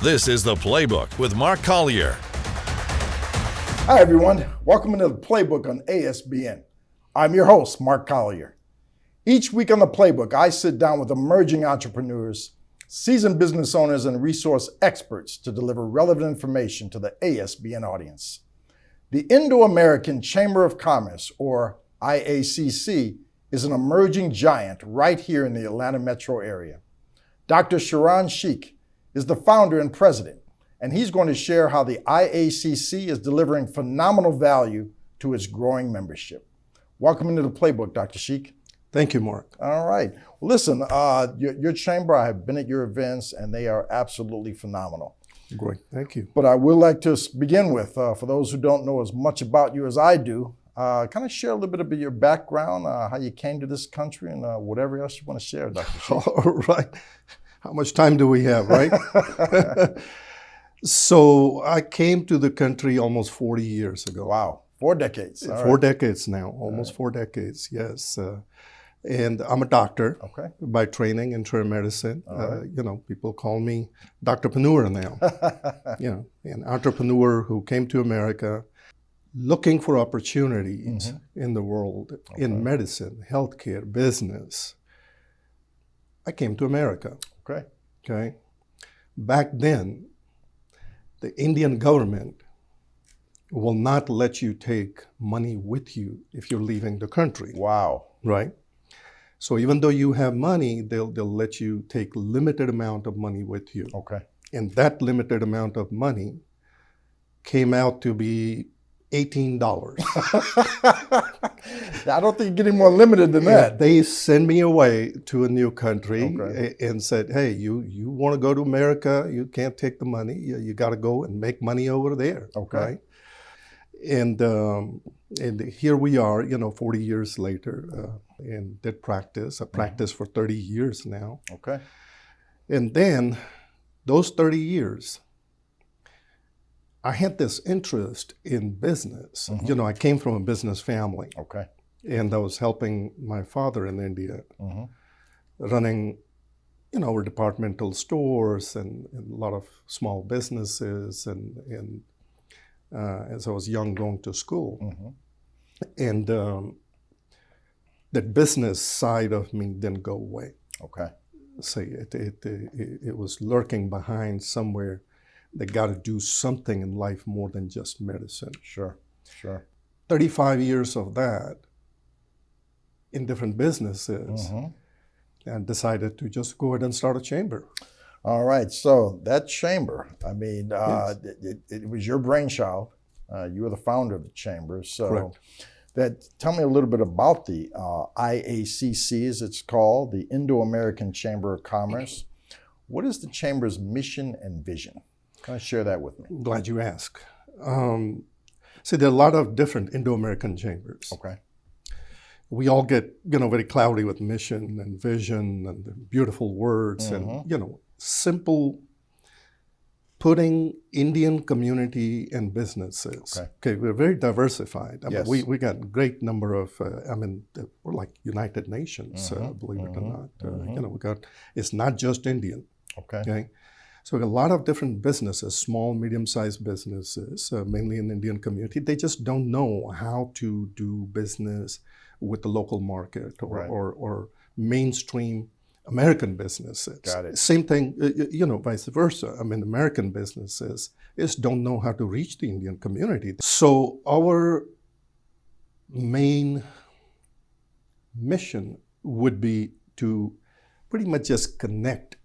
This is The Playbook with Mark Collier. Hi, everyone. Welcome to The Playbook on ASBN. I'm your host, Mark Collier. Each week on The Playbook, I sit down with emerging entrepreneurs, seasoned business owners, and resource experts to deliver relevant information to the ASBN audience. The Indo-American Chamber of Commerce, or IACC, is an emerging giant right here in the Atlanta metro area. Dr. Charan is the founder and president, and he's going to share how the IACC is delivering phenomenal value to its growing membership. Welcome into The Playbook, Dr. Sheik. Thank you, Mark. All right. Well, listen, your chamber, I have been at your events, and they are absolutely phenomenal. Great. Thank you. But I would like to begin with, for those who don't know as much about you as I do, kind of share a little bit of your background, how you came to this country, and whatever else you want to share, Dr. Sheik. All right. How much time do we have, right? So I came to the country almost 40 years ago. Wow. 4 decades. All Four right. decades now, almost 4 decades, yes. And I'm a doctor by training, internal medicine. Right. People call me Doctorpreneur now. An entrepreneur who came to America looking for opportunities in the world, in medicine, healthcare, business. I came to America. Okay. Back then, the Indian government will not let you take money with you if you're leaving the country. Wow. Right? So even though you have money, they'll let you take limited amount of money with you. Okay. And that limited amount of money came out to be $18. I don't think you get any more limited than that. They send me away to a new country and said, hey, you want to go to America, you can't take the money. You got to go and make money over there. Okay. Right? And here we are, 40 years later, and did practice. I practiced for 30 years now. Okay. And then those 30 years, I had this interest in business. I came from a business family. Okay. And I was helping my father in India, running, our departmental stores and a lot of small businesses. And as I was young, going to school. And that business side of me didn't go away. Okay. So it was lurking behind somewhere. They got to do something in life more than just medicine. Sure. 35 years of that in different businesses, and decided to just go ahead and start a chamber. All right. So that chamber, Yes. it was your brainchild. You were the founder of the chamber. So Correct. tell me a little bit about the IACC, as it's called, the Indo-American Chamber of Commerce. What is the chamber's mission and vision? Kind of share that with me. Glad you asked. See, there are a lot of different Indo-American chambers. Okay. We all get, very cloudy with mission and vision and the beautiful words and, simple putting Indian community and businesses. Okay, we're very diversified. Yes. We got great number of, we're like United Nations, believe it or not. It's not just Indian. Okay. So we got a lot of different businesses, small, medium-sized businesses, mainly in the Indian community. They just don't know how to do business with the local market or mainstream American businesses. Got it. Same thing, vice versa. American businesses don't know how to reach the Indian community. So our main mission would be to pretty much just connect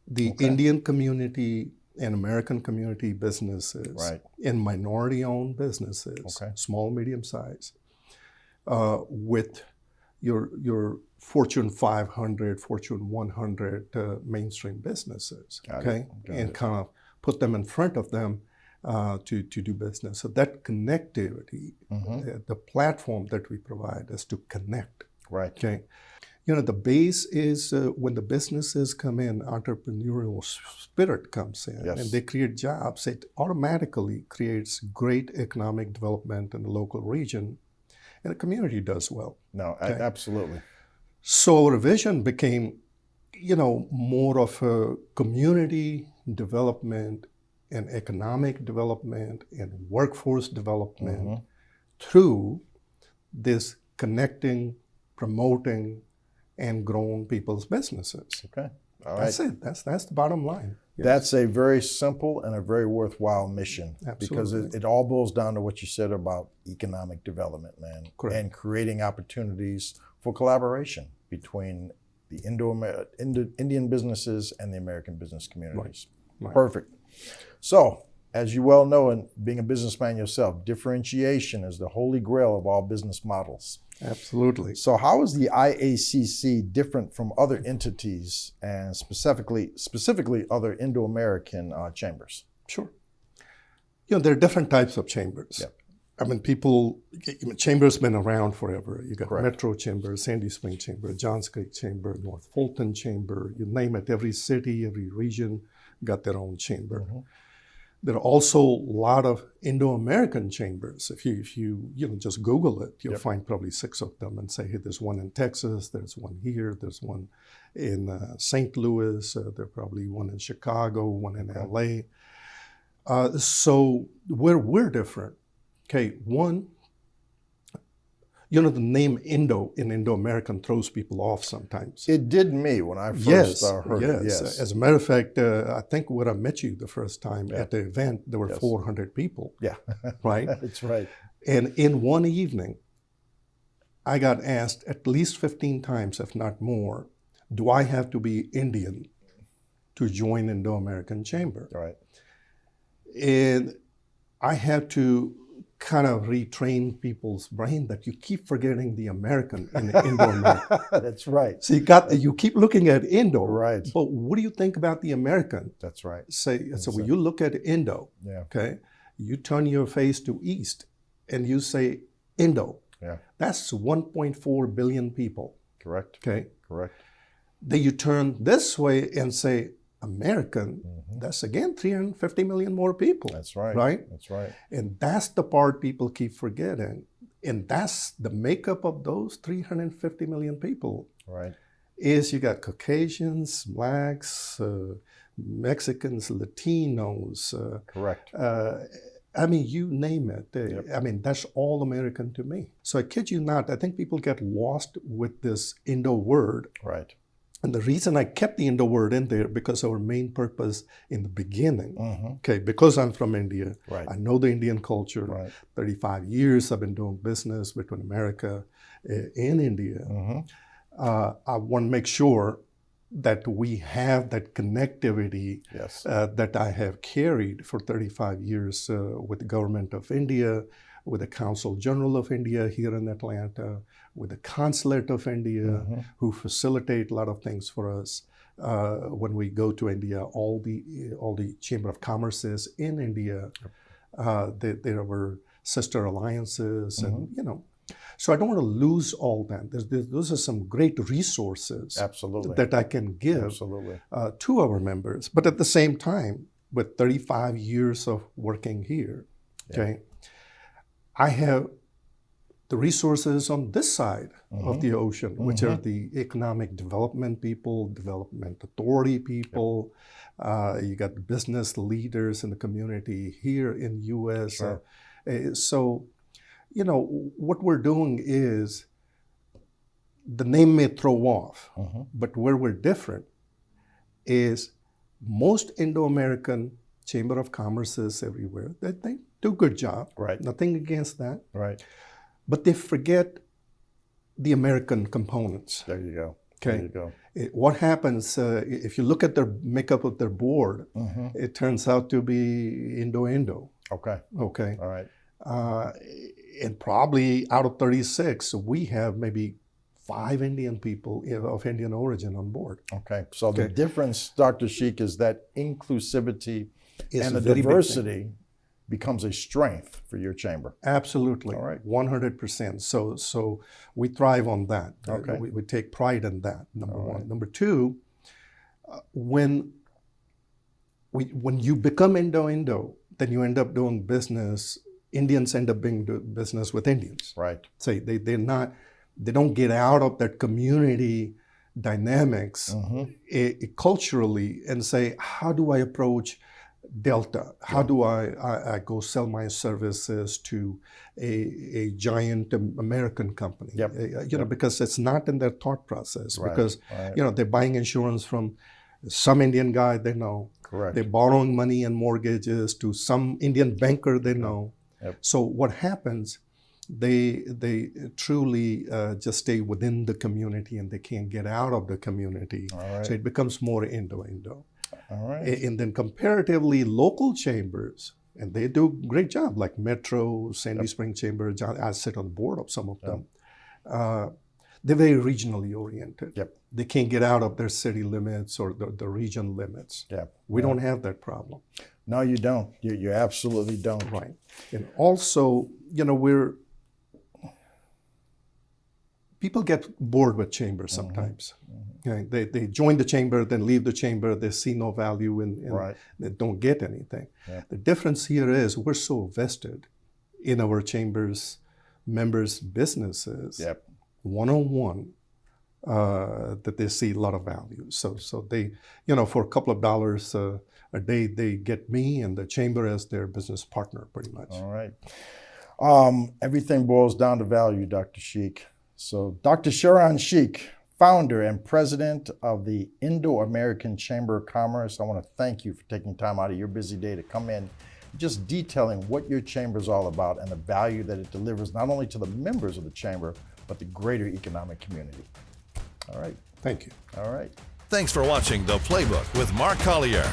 the Indian community and American community businesses and minority-owned businesses, small, medium-sized, with your Fortune 500, Fortune 100 mainstream businesses, and kind of put them in front of them to do business. So that connectivity, the platform that we provide is to connect. Right. Okay. The base is when the businesses come in, entrepreneurial spirit comes in, and they create jobs. It automatically creates great economic development in the local region, and the community does well. No, absolutely. So our vision became, more of a community development and economic development and workforce development through this connecting, promoting, and growing people's businesses. Okay. All right. That's it. That's the bottom line. Yes. That's a very simple and a very worthwhile mission. Absolutely. Because it all boils down to what you said about economic development, man. Correct. And creating opportunities for collaboration between the Indian businesses and the American business communities. Right. Perfect. So, as you well know, and being a businessman yourself, differentiation is the holy grail of all business models. Absolutely. So how is the IACC different from other entities and specifically other Indo-American chambers? Sure. There are different types of chambers. Yep. I mean, chambers been around forever. You got Correct. Metro Chamber, Sandy Spring Chamber, Johns Creek Chamber, North Fulton Chamber, you name it. Every city, every region got their own chamber. There are also a lot of Indo-American chambers. If you just Google it, you'll find probably 6 of them and say, hey, there's one in Texas, there's one here, there's one in St. Louis, there's probably one in Chicago, one in LA. So we're different. Okay, one, the name Indo in Indo-American throws people off sometimes. It did me when I first heard it. Yes. As a matter of fact, I think when I met you the first time at the event, there were 400 people. Yeah. Right? That's right. And in one evening, I got asked at least 15 times, if not more, do I have to be Indian to join Indo-American Chamber? Right. And I had to kind of retrain people's brain that you keep forgetting the American in Indo-American. That's right. So you keep looking at Indo, right? But what do you think about the American? That's right. So when you look at Indo, okay, you turn your face to East and you say Indo. Yeah. That's 1.4 billion people. Correct. Okay. Correct. Then you turn this way and say American, that's again 350 million more people. That's right. Right? That's right. And that's the part people keep forgetting. And that's the makeup of those 350 million people. Right. Is you got Caucasians, Blacks, Mexicans, Latinos. Correct. I mean, you name it. I mean, that's all American to me. So I kid you not, I think people get lost with this Indo word. Right. And the reason I kept the Indo word in there, because our main purpose in the beginning, okay, because I'm from India, right. I know the Indian culture. Right. 35 years I've been doing business between America and India. I want to make sure that we have that connectivity that I have carried for 35 years with the government of India, with the Consul General of India here in Atlanta, with the Consulate of India, who facilitate a lot of things for us. When we go to India, all the Chamber of Commerces in India, there were sister alliances, and So I don't want to lose all that. Those are some great resources that I can give to our members. But at the same time, with 35 years of working here, okay, I have the resources on this side of the ocean, which are the economic development people, development authority people. You got the business leaders in the community here in the U.S. So, what we're doing is, the name may throw off, but where we're different is most Indo-American Chamber of Commerces everywhere, they do a good job. Right. Nothing against that. Right. But they forget the American components. There you go. Okay. There you go. What happens if you look at their makeup of their board, it turns out to be Indo-Indo. Okay. Okay. All right. And probably out of 36, we have maybe 5 Indian people of Indian origin on board. Okay. So the difference, Dr. Sheikh, is that inclusivity and the very diversity becomes a strength for your chamber. Absolutely. All right. 100%. So we thrive on that. Okay. We take pride in that, number All one. right. Number two, when you become Indo-Indo, then you end up doing business. Indians end up doing business with Indians. Right. Say they don't get out of that community dynamics culturally and say, how do I approach Delta? How do I go sell my services to a giant American company? Because it's not in their thought process. Because they're buying insurance from some Indian guy they know. Correct. They're borrowing money and mortgages to some Indian banker they know. So what happens? They truly just stay within the community and they can't get out of the community. So it becomes more Indo. All right. And then comparatively local chambers, and they do a great job, like Metro, Sandy Spring Chamber. I sit on the board of some of them. They're very regionally oriented. They can't get out of their city limits or the region limits. We don't have that problem. No, you don't. You absolutely don't. Right. And also, people get bored with chambers sometimes. They join the chamber, then leave the chamber. They see no value in they don't get anything. The difference here is we're so vested in our chambers members' businesses one-on-one that they see a lot of value. So they, for a couple of dollars a day, they get me and the chamber as their business partner, pretty much. All right. Everything boils down to value, Dr. Sheikh. So Dr. Charan Sheikh, founder and president of the Indo-American Chamber of Commerce, I want to thank you for taking time out of your busy day to come in, just detailing what your chamber is all about and the value that it delivers not only to the members of the chamber, but the greater economic community. All right. Thank you. All right. Thanks for watching The Playbook with Mark Collier.